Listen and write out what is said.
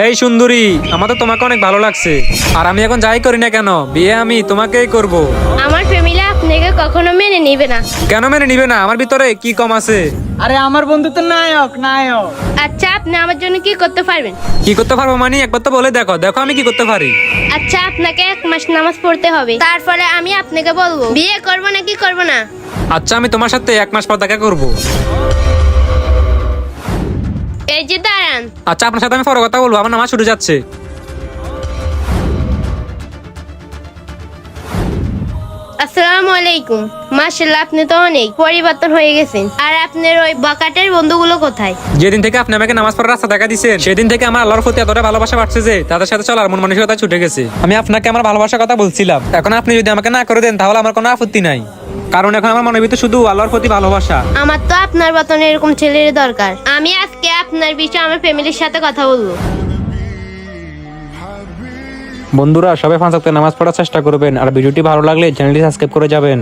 এই সুন্দরী, আমার তো তোমাকে অনেক ভালো লাগছে। আর আমি এখন যাই করি না কেন, বিয়ে আমি তোমাকেই করব। আমার ফ্যামিলি আপনাকে কখনো মেনে নিবে না। কেন মেনে নিবে না? আমার ভিতরে কি কম আছে? আরে আমার বন্ধু তো নায়ক নায়ক। আচ্ছা, আপনি আমার জন্য কি করতে পারবেন? কি করতে পারবো মানে একবার তো বলে দেখো, দেখো আমি কি করতে পারি। আচ্ছা, আপনাকে 1 মাস নামাজ পড়তে হবে, তারপরে আমি আপনাকে বলবো বিয়ে করব নাকি করব না। আচ্ছা, আমি তোমার সাথে 1 মাস পর দেখা করব। এই যে দাঁড়ান। আচ্ছা, আপনার সাথে আমি পরে কথা বলবো, আমার নামাজ শুরু যাচ্ছে। আসসালামু আলাইকুম। মাশাআল্লাহ, আপনি তো অনেক পরিবর্তন হয়ে গেছেন। আর আপনার ওই বকাটের বন্ধুগুলো কোথায়? যেদিন থেকে আপনি আমাকে নামাজ পড়ার রাস্তা দেখা দিয়েছেন, সেদিন থেকে আমার আল্লাহর প্রতি এতটা ভালোবাসা বাড়ছে যে তাদের সাথে চলার মন মানসিকতা ছুটে গেছে। আমি আপনাকে আমার ভালোবাসার কথা বলছিলাম, এখন আপনি যদি আমাকে না করে দেন তাহলে আমার কোনো আপত্তি নাই, কারণ এখন আমার মনের ভিতরে শুধু আল্লাহর প্রতি ভালোবাসা। আমার তো আপনার মতন এরকম ছেলের দরকার। আমি আজকে আপনার বিষয়ে আমার ফ্যামিলির সাথে কথা বলবো। বন্ধুরা, সবাই 5 ওয়াক্ত নামাজ পড়ার চেষ্টা করবেন, আর ভিডিওটি ভালো লাগলে চ্যানেলটি সাবস্ক্রাইব করে যাবেন।